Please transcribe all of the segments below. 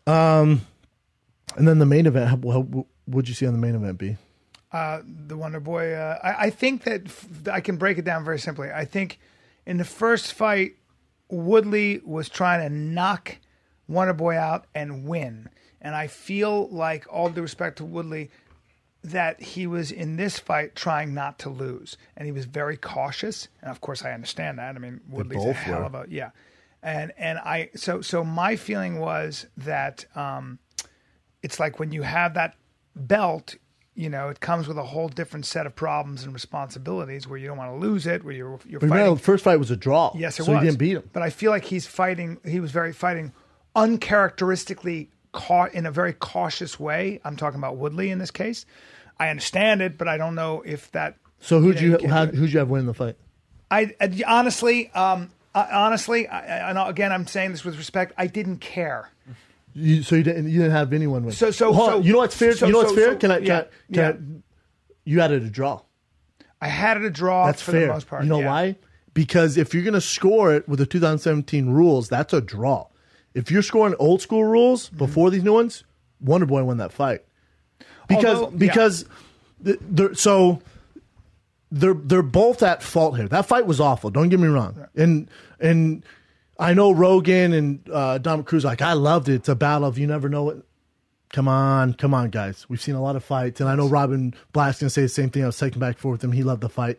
And then the main event, what'd you see on the main event, B? The Wonder Boy. I think that I can break it down very simply. I think in the first fight, Woodley was trying to knock Wonder Boy out and win. And I feel like, all due respect to Woodley, that he was in this fight trying not to lose. And he was very cautious. And of course I understand that. I mean, Woodley's a hell of a, yeah. And so my feeling was that it's like when you have that belt, you know, it comes with a whole different set of problems and responsibilities where you don't want to lose it, where you're fighting. No, the first fight was a draw. Yes, it so was. He didn't beat him. But I feel like he was fighting uncharacteristically caught in a very cautious way. I'm talking about Woodley in this case. I understand it, but I don't know if that. So who'd you have winning the fight? Honestly, and again, I'm saying this with respect, I didn't care. You didn't have anyone win. So you know what's fair? You had it a draw. I had it a draw. That's for fair. The most part. You know why? Because if you're going to score it with the 2017 rules, that's a draw. If you're scoring old school rules before these new ones, Wonder Boy won that fight. Because they're both at fault here. That fight was awful. Don't get me wrong. Right. And I know Rogan and Dominick Cruz like, I loved it. It's a battle of you never know what. Come on, guys. We've seen a lot of fights, and I know Robin Black's gonna say the same thing. I was taking back and forth with him. He loved the fight.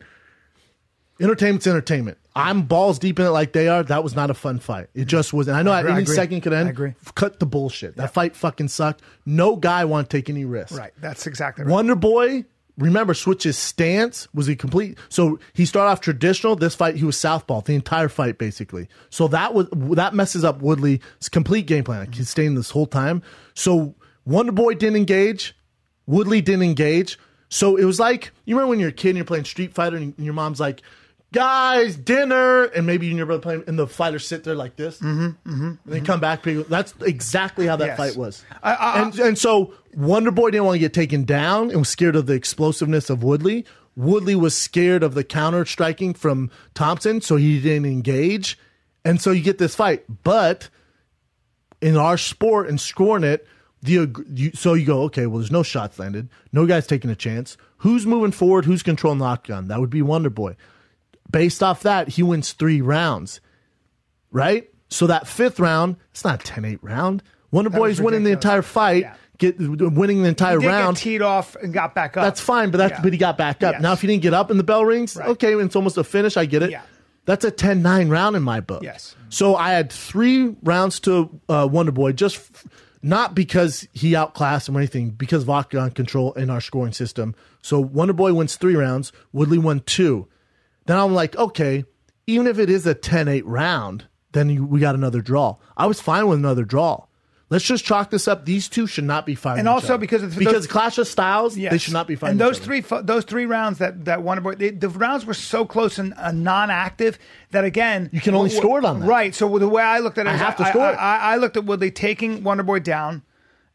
Entertainment's entertainment. I'm balls deep in it like they are. That was not a fun fight. It just wasn't. I know any second could end. I agree. Cut the bullshit. That fight fucking sucked. No guy wanted to take any risks. Right. That's exactly right. Wonder Boy, remember, switch's stance was a complete. So he started off traditional. This fight, he was southpaw the entire fight, basically. So that messes up Woodley's complete game plan. Like he's staying this whole time. So Wonder Boy didn't engage. Woodley didn't engage. So it was like, you remember when you're a kid and you're playing Street Fighter and your mom's like, guys, dinner, and maybe you and your brother playing, and the fighters sit there like this, and they come back. That's exactly how that fight was. And so Wonder Boy didn't want to get taken down and was scared of the explosiveness of Woodley. Woodley was scared of the counter striking from Thompson, so he didn't engage. And so you get this fight. But in our sport and scoring it, so you go, okay, well, there's no shots landed. No guy's taking a chance. Who's moving forward? Who's controlling the octagon? That would be Wonder Boy. Based off that, he wins 3 rounds, right? So that 5th round, it's not a 10-8 round. Wonder Boy's winning the entire fight, winning the entire round. Get teed off and got back up. That's fine, but he got back up. Yes. Now, if he didn't get up and the bell rings, okay, it's almost a finish. I get it. Yeah. That's a 10-9 round in my book. Yes. So I had 3 rounds to Wonder Boy, just not because he outclassed him or anything, because of octagon control in our scoring system. So Wonder Boy wins 3 rounds. Woodley won 2. Then I'm like, okay, even if it is a 10-8 round, then we got another draw. I was fine with another draw. Let's just chalk this up. These two should not be fighting. And also because clash of styles, they should not be fighting. And those three rounds that Wonder Boy, the rounds were so close and non-active that again you can only score it on that. Right. So the way I looked at it, I looked at Woodley taking Wonder Boy down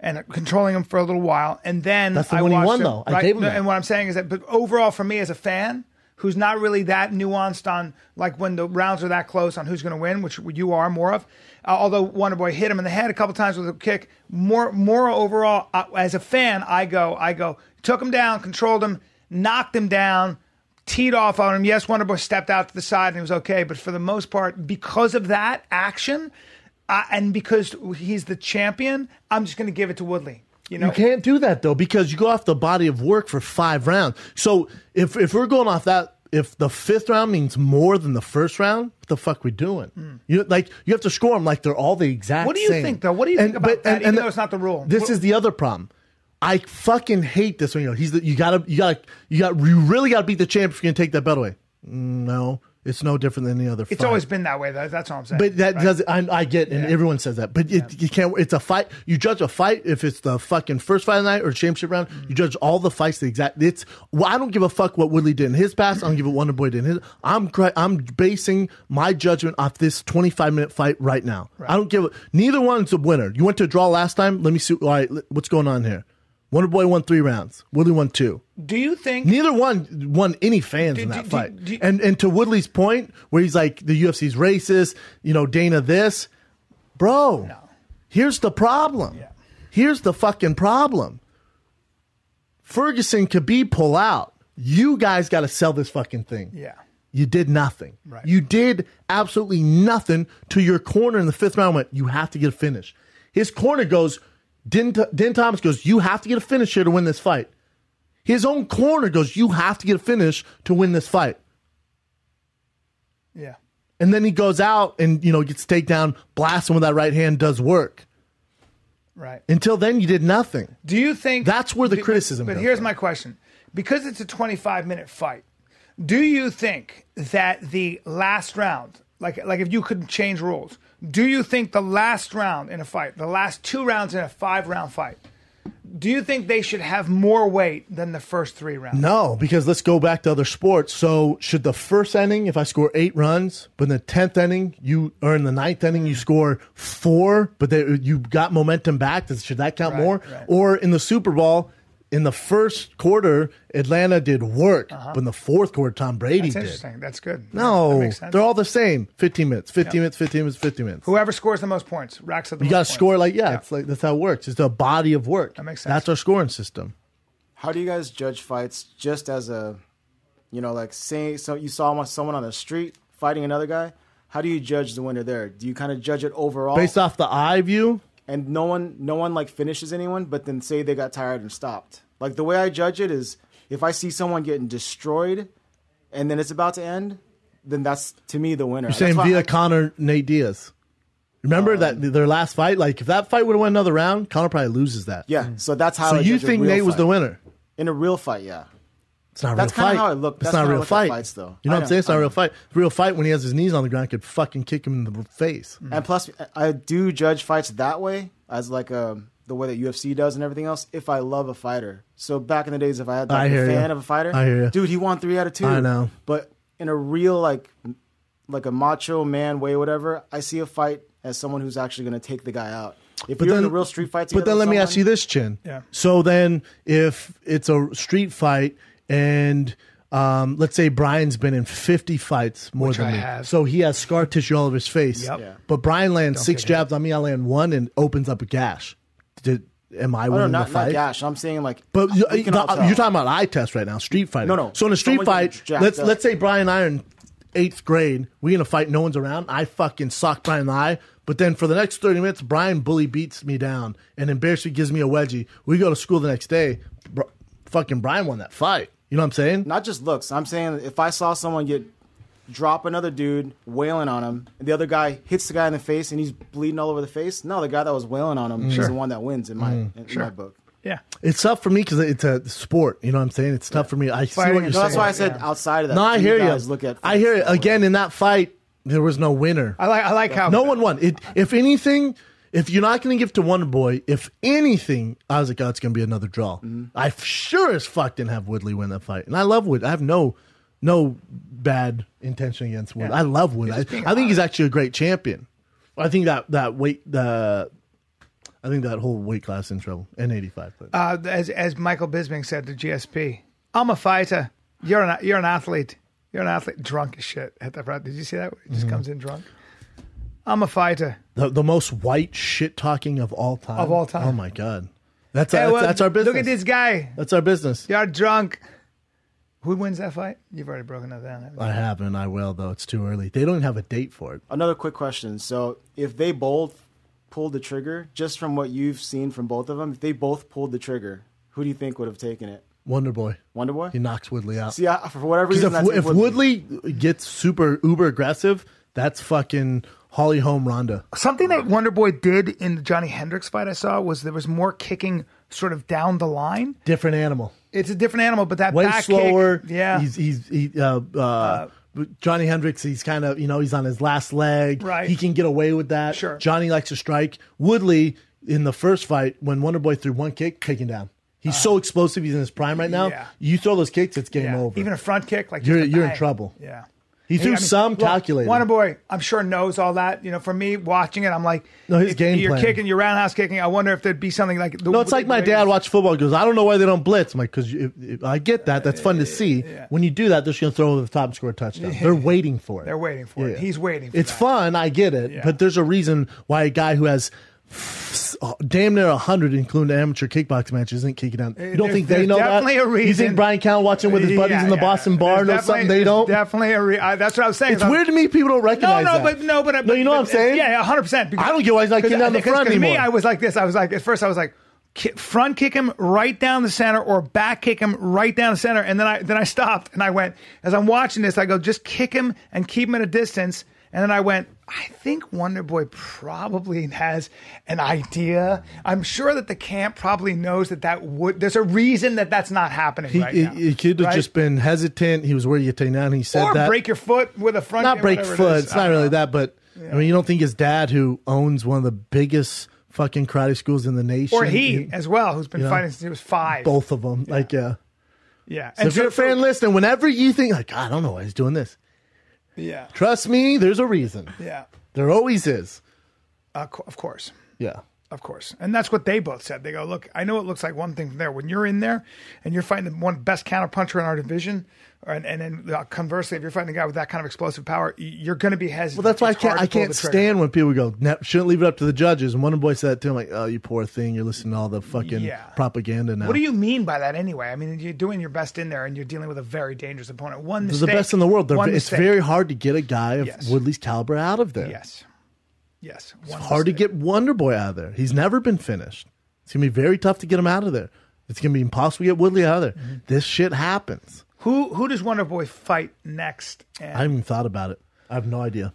and controlling him for a little while, and then that's the one he won though. I gave him that. And what I'm saying is that, but overall for me as a fan, who's not really that nuanced on, like, when the rounds are that close on who's going to win, which you are more of. Although Wonder Boy hit him in the head a couple times with a kick, more overall, as a fan, I go, took him down, controlled him, knocked him down, teed off on him. Yes, Wonder Boy stepped out to the side and he was okay, but for the most part, because of that action, and because he's the champion, I'm just going to give it to Woodley. You can't do that, though, because you go off the body of work for 5 rounds. So if we're going off that, if the 5th round means more than the first round, what the fuck we doing? You have to score them like they're all the exact same. What do you think, though? What do you think about that, even though it's not the rule? This is the other problem. I fucking hate this one. You really got to beat the champ if you're going to take that belt away. No. It's no different than any other fight. It's always been that way, though. That's all I'm saying. But that does. I get, and everyone says that. But you can't. It's a fight. You judge a fight if it's the fucking first fight of the night or championship round. You judge all the fights the exact. I don't give a fuck what Woodley did in his past. I don't give a Wonder Boy did in his. I'm basing my judgment off this 25-minute fight right now. Right. I don't give a. Neither one's a winner. You went to a draw last time. Let me see. All right, what's going on here? Wonder Boy won 3 rounds. Woodley won 2. Do you think neither one won any fans in that fight? And to Woodley's point, where he's like the UFC's racist, Dana this, bro. No. Here's the problem. Yeah. Here's the fucking problem. Ferguson, Khabib pull out. You guys got to sell this fucking thing. Yeah. You did nothing. Right. You did absolutely nothing to your corner in the 5th round. Went, you have to get a finish. His corner goes, Din Thomas goes, you have to get a finish here to win this fight. His own corner goes, you have to get a finish to win this fight. Yeah. And then he goes out and, gets takedown, blasts him with that right hand, does work. Right. Until then, you did nothing. Do you think... That's where the criticism But goes here's from. my question. Because it's a 25-minute fight, do you think that the last round, like if you could change rules, do you think the last round in a fight, the last 2 rounds in a 5-round fight, do you think they should have more weight than the first 3 rounds? No, because let's go back to other sports. So should the first inning, if I score 8 runs, but in the 10th inning, or in the 9th inning, you score 4, but you got momentum back, should that count more? Right. Or in the Super Bowl, in the first quarter, Atlanta did work, but in the 4th quarter, Tom Brady That's did. interesting. That's good. No, That makes sense. they're all the same. 15 minutes, 15 minutes, 15 minutes, 15 minutes. Whoever scores the most points racks up the You most got points. to score it's like that's how it works. It's a body of work. That makes sense. That's our scoring system. How do you guys judge fights just as a, say so you saw someone on the street fighting another guy? How do you judge the winner there? Do you kind of judge it overall? Based off the eye view? And no one like finishes anyone, but then say they got tired and stopped. Like the way I judge it is if I see someone getting destroyed and then it's about to end, then that's to me the winner. You're saying via Conor, Nate Diaz. Remember that their last fight? Like if that fight would have went another round, Conor probably loses that. Yeah, so that's how So I you judge a think real Nate was fight. the winner? In a real fight, yeah. It's not a That's real fight. kinda how I look. It's That's not a how I real look at fight. fights, though. You know I what I'm saying? It's not a know. real fight. Real fight when he has his knees on the ground, could fucking kick him in the face. And plus, I do judge fights that way as like the way that UFC does and everything else. If I love a fighter, so back in the days, if I had I like hear a fan you. of a fighter, I hear you. dude, he won 3 out of 2. I know. But in a real like a macho man way, whatever, I see a fight as someone who's actually going to take the guy out. If you're in a real street fight, but then let me ask you this, Chin. Yeah. So then, if it's a street fight and let's say Brian's been in 50 fights more Which than I me, have. so he has scar tissue all over his face. Yep. Yeah. But Brian lands Don't 6 get jabs on me. I land 1 and opens up a gash. Am I Oh, no, winning not the fight? gash. I'm saying like, But we can all tell. you're talking about eye test right now, street fighting. No. So in a street Someone fight, getting jacked up. let's say Brian and I are in 8th grade. We're gonna fight. No one's around. I fucking sock Brian in the eye. But then for the next 30 minutes, Brian bully beats me down and embarrassingly gives me a wedgie. We go to school the next day. Fucking Brian won that fight. You know what I'm saying? Not just looks. I'm saying if I saw someone drop another dude, wailing on him, and the other guy hits the guy in the face and he's bleeding all over the face, no, the guy that was wailing on him is the one that wins in my book. Yeah. It's tough for me because it's a sport. You know what I'm saying? It's tough for me. I see what Fighting you're is No, saying. that's why I said outside of that. No, I hear you. guys look at I hear it. fights. Again, in that fight, there was no winner. I like how No one won. If anything, if you're not going to give to Wonder Boy, if anything, I was like, oh, it's going to be another draw. I sure as fuck didn't have Woodley win that fight. And I love Wood. I have no bad intention against Wood. Yeah. I love Wood. I think he's actually a great champion. I think that whole weight class in trouble. N85. But. as Michael Bisping said to GSP, I'm a fighter. You're an athlete. You're an athlete. Drunk as shit at the front. Did you see that? He just comes in drunk. I'm a fighter. The most white shit talking of all time. Of all time. Oh my God. That's Hey, well, our business. Look at this guy. That's our business. You're drunk. Who wins that fight? You've already broken that down. haven't you? I haven't. I will, though. It's too early. They don't even have a date for it. Another quick question. So if they both pulled the trigger, just from what you've seen from both of them, if they both pulled the trigger, who do you think would have taken it? Wonder Boy. Wonder Boy? He knocks Woodley out. See, for whatever reason, Because that's if Woodley gets super uber aggressive, that's fucking Holly Holm Ronda. Something that Wonder Boy did in the Johnny Hendricks fight I saw was there was more kicking sort of down the line. Different animal. It's a different animal, but that Way back slower. kick, yeah. Johnny Hendricks, he's kind of, he's on his last leg. Right. He can get away with that. Sure. Johnny likes to strike. Woodley, in the first fight, when Wonder Boy threw one kick, taken down. He's so explosive. He's in his prime right now. Yeah. You throw those kicks, it's game Yeah. over. Even a front kick, like You're just a in bang. trouble. Yeah. He threw some look, calculated. Wonder Boy, I'm sure knows all that. For me watching it, I'm like, No, his game you're plan. kicking, you're roundhouse kicking. I wonder if there'd be something like. No, it's like my dad watched football. He goes, I don't know why they don't blitz. I'm like, because I get that. That's fun to see. Yeah. When you do that, they're just going to throw over the top and score a touchdown. They're waiting for it. They're waiting for it. He's waiting for It's that. fun. I get it. Yeah. But there's a reason why a guy who has damn near 100, including amateur kickboxing matches, isn't kicking down. You don't think they There's know that? definitely a reason. You think Brian Callen watching with his buddies in the Boston bar knows something they don't? Definitely that's what I was saying. It's weird to me people don't recognize that. No, you know what I'm saying? Yeah, 100%. I don't get why he's not kicking down the front anymore. Me, I was like this. I was like, at first I was like, front kick him right down the center or back kick him right down the center. And then I stopped and I went, as I'm watching this, I go, just kick him and keep him at a distance. And then I went, I think Wonder Boy probably has an idea. I'm sure that the camp probably knows there's a reason that's not happening right now. He could have just been hesitant. He was worried you'd take down. He said or that. Or break your foot with a front kick. Not break foot. It's not really that. But, I mean, you don't think his dad, who owns one of the biggest fucking karate schools in the nation. Or he as well, who's been fighting since he was 5. Both of them. Yeah. Yeah. So if you're a fan listening, whenever you think, like, I don't know why he's doing this. Yeah. Trust me, there's a reason. Yeah. There always is. Of course. Yeah. Of course. And that's what they both said. They go, look, I know it looks like one thing from there. When you're in there and you're fighting the one best counterpuncher in our division, and then conversely, if you're fighting a guy with that kind of explosive power, you're going to be hesitant. Well, that's why I can't stand when people go, shouldn't leave it up to the judges. And Wonder Boy said that to him, like, oh, you poor thing. You're listening to all the fucking propaganda now. What do you mean by that anyway? I mean, you're doing your best in there and you're dealing with a very dangerous opponent. One mistake. They're the best in the world. It's very hard to get a guy of Woodley's caliber out of there. Yes. It's hard to get Wonder Boy out of there. He's never been finished. It's going to be very tough to get him out of there. It's going to be impossible to get Woodley out of there. Mm-hmm. This shit happens. Who does Wonder Boy fight next? I haven't even thought about it. I have no idea.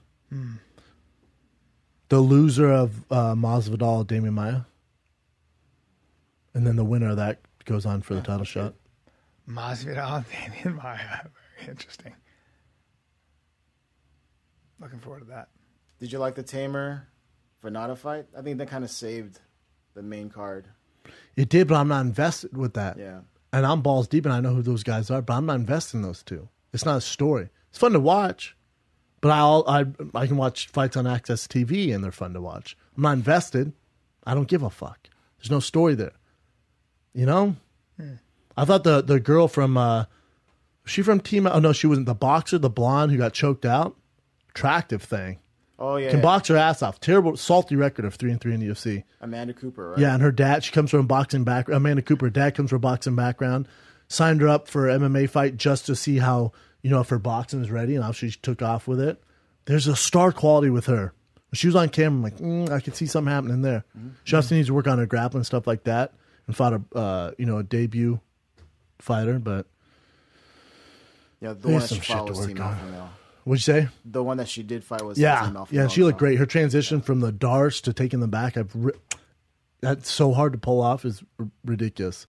The loser of Masvidal, Damian Maia. And then the winner of that goes on for the title shot. Masvidal, Damian Maia. Very interesting. Looking forward to that. Did you like the Tamer Venata fight? I think that kind of saved the main card. It did, but I'm not invested with that. Yeah. And I'm balls deep, and I know who those guys are, but I'm not invested in those two. It's not a story. It's fun to watch, but I can watch fights on Access TV, and they're fun to watch. I'm not invested. I don't give a fuck. There's no story there. You know? I thought the girl from, was she from Team? Oh, no, she wasn't. The boxer, the blonde who got choked out. Attractive thing. Oh, yeah. Can box her ass off. Terrible, salty record of 3-3 in the UFC. Amanda Cooper, right? Yeah, and her dad, she comes from a boxing background. Amanda Cooper, her dad comes from a boxing background. Signed her up for an MMA fight just to see how, if her boxing is ready, and obviously she took off with it. There's a star quality with her. When she was on camera, I'm like, I could see something happening there. Mm-hmm. She also needs to work on her grappling and stuff like that, and fought a debut fighter, but yeah, the one that she fought was Team Alpha Male. What'd you say? The one that she did fight was Team Alpha Male. And she looked great. Her transition from the darts to taking them back, that's so hard to pull off is ridiculous.